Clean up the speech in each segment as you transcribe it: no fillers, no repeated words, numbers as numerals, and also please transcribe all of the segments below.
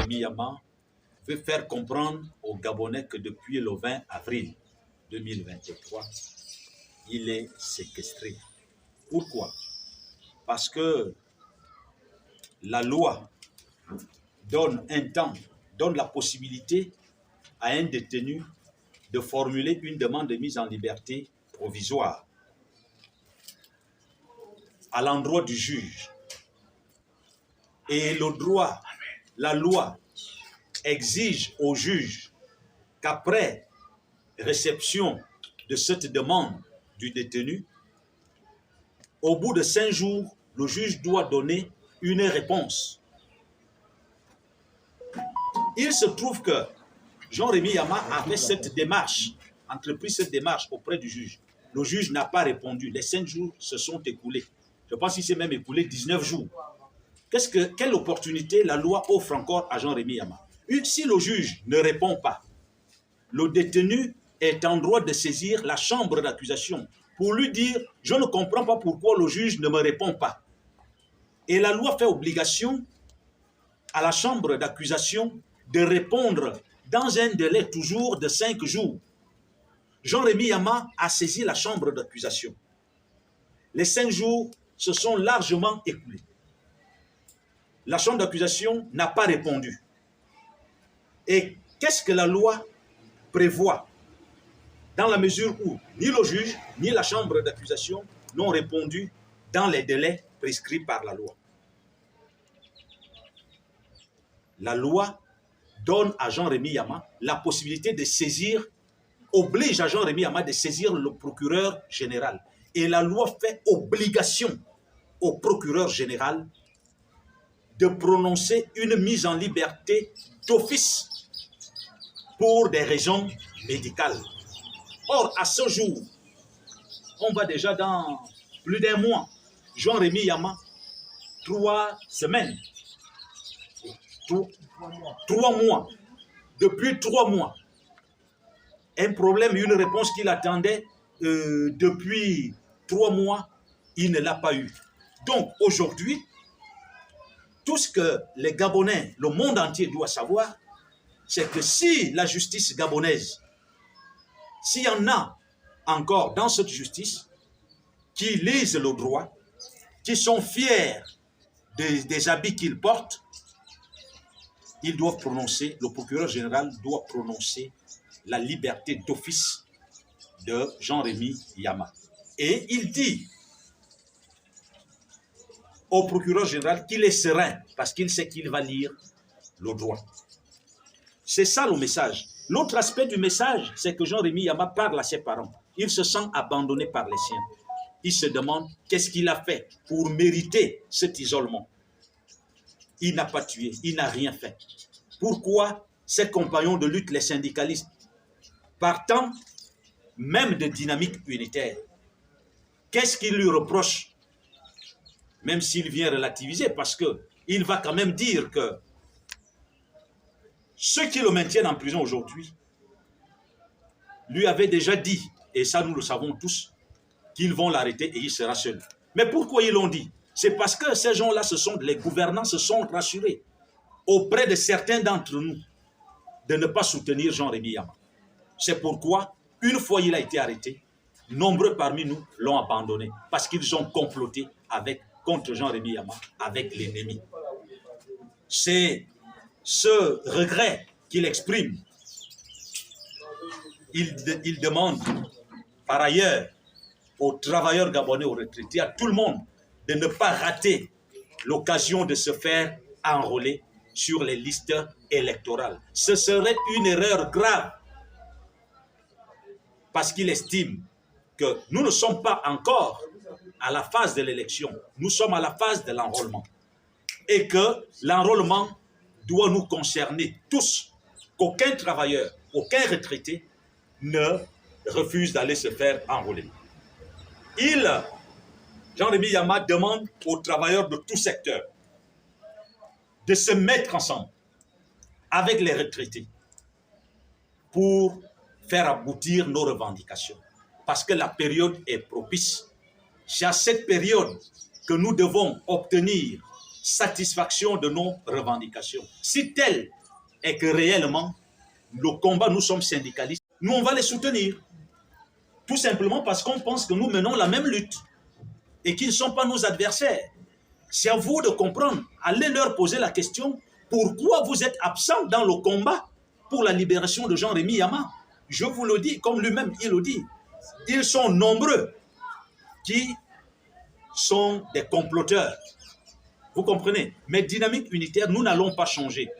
Jean-Rémy Yama veut faire comprendre aux Gabonais que depuis le 20 avril 2023, il est séquestré. Pourquoi? Parce que la loi donne un temps, donne la possibilité à un détenu de formuler une demande de mise en liberté provisoire à l'endroit du juge. Et le droit, la loi exige au juge qu'après réception de cette demande du détenu, au bout de 5 jours, le juge doit donner une réponse. Il se trouve que Jean-Rémy Yama a fait cette démarche, entrepris cette démarche auprès du juge. Le juge n'a pas répondu. Les 5 jours se sont écoulés. Je pense qu'il s'est même écoulé 19 jours. Quelle opportunité la loi offre encore à Jean-Rémy Yama? Si le juge ne répond pas, le détenu est en droit de saisir la chambre d'accusation pour lui dire « Je ne comprends pas pourquoi le juge ne me répond pas ». Et la loi fait obligation à la chambre d'accusation de répondre dans un délai toujours de 5 jours. Jean-Rémy Yama a saisi la chambre d'accusation. Les 5 jours se sont largement écoulés. La chambre d'accusation n'a pas répondu. Et qu'est-ce que la loi prévoit? Dans la mesure où ni le juge, ni la chambre d'accusation n'ont répondu dans les délais prescrits par la loi. La loi donne à Jean-Rémy Yama la possibilité de saisir, oblige à Jean-Rémy Yama de saisir le procureur général. Et la loi fait obligation au procureur général de prononcer une mise en liberté d'office pour des raisons médicales. Or, à ce jour, on va déjà dans plus d'1 mois. Jean-Rémy Yama, 3 semaines, 3 mois. Depuis 3 mois, un problème, une réponse qu'il attendait depuis 3 mois, il ne l'a pas eu. Donc aujourd'hui, tout ce que les Gabonais, le monde entier doit savoir, c'est que si la justice gabonaise, s'il y en a encore dans cette justice, qui lisent le droit, qui sont fiers des habits qu'ils portent, ils doivent prononcer, le procureur général doit prononcer la liberté d'office de Jean-Rémy Yama. Et il dit au procureur général qu'il est serein parce qu'il sait qu'il va lire le droit. C'est ça le message. L'autre aspect du message, c'est que Jean-Rémy Yama parle à ses parents. Il se sent abandonné par les siens. Il se demande qu'est-ce qu'il a fait pour mériter cet isolement. Il n'a pas tué, il n'a rien fait. Pourquoi ses compagnons de lutte, les syndicalistes, partant même de dynamique unitaire, qu'est-ce qu'il lui reproche? Même s'il vient relativiser, parce qu'il va quand même dire que ceux qui le maintiennent en prison aujourd'hui lui avaient déjà dit, et ça nous le savons tous, qu'ils vont l'arrêter et il sera seul. Mais pourquoi ils l'ont dit? C'est parce que ces gens-là, les gouvernants se sont rassurés auprès de certains d'entre nous de ne pas soutenir Jean-Rémy Yama. C'est pourquoi, une fois il a été arrêté, nombreux parmi nous l'ont abandonné parce qu'ils ont comploté contre Jean-Rémy Yama avec l'ennemi. C'est ce regret qu'il exprime. Il demande par ailleurs aux travailleurs gabonais, aux retraités, à tout le monde de ne pas rater l'occasion de se faire enrôler sur les listes électorales. Ce serait une erreur grave parce qu'il estime que nous ne sommes pas encore à la phase de l'élection, nous sommes à la phase de l'enrôlement et que l'enrôlement doit nous concerner tous, qu'aucun travailleur, aucun retraité ne refuse d'aller se faire enrôler. Jean-Rémy Yama demande aux travailleurs de tout secteur de se mettre ensemble avec les retraités pour faire aboutir nos revendications. Parce que la période est propice. C'est à cette période que nous devons obtenir satisfaction de nos revendications. Si tel est que réellement, le combat, nous sommes syndicalistes, nous on va les soutenir. Tout simplement parce qu'on pense que nous menons la même lutte et qu'ils ne sont pas nos adversaires. C'est à vous de comprendre. Allez leur poser la question, pourquoi vous êtes absents dans le combat pour la libération de Jean-Rémy Yama? Je vous le dis, comme lui-même il le dit, ils sont nombreux qui sont des comploteurs. Vous comprenez? Mais dynamique unitaire, nous n'allons pas changer.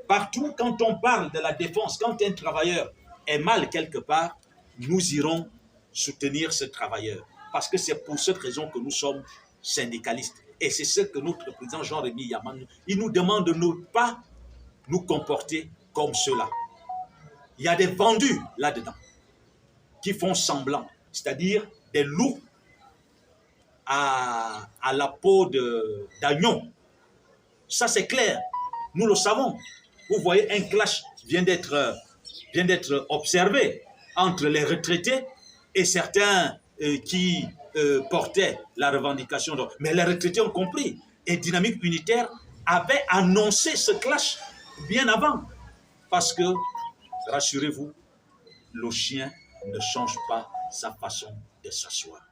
Partout, quand on parle de la défense, quand un travailleur est mal quelque part, nous irons soutenir ce travailleur. Parce que c'est pour cette raison que nous sommes syndicalistes. Et c'est ce que notre président Jean-Rémy Yama, il nous demande de ne pas nous comporter comme cela. Il y a des vendus là-dedans qui font semblant, c'est-à-dire des loups à la peau d'agneau. Ça, c'est clair. Nous le savons. Vous voyez, un clash vient d'être observé entre les retraités et certains qui portaient la revendication. Mais les retraités ont compris. Et Dynamique Unitaire avait annoncé ce clash bien avant. Parce que, rassurez-vous, le chien ne change pas sa façon de s'asseoir.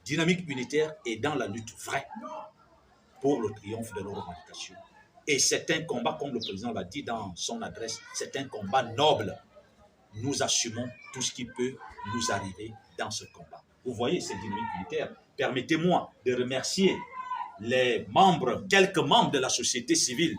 Dynamique Unitaire est dans la lutte vraie pour le triomphe de nos revendications. Et c'est un combat, comme le président l'a dit dans son adresse, c'est un combat noble. Nous assumons tout ce qui peut nous arriver dans ce combat. Vous voyez, c'est Dynamique Unitaire. Permettez-moi de remercier les membres, quelques membres de la société civile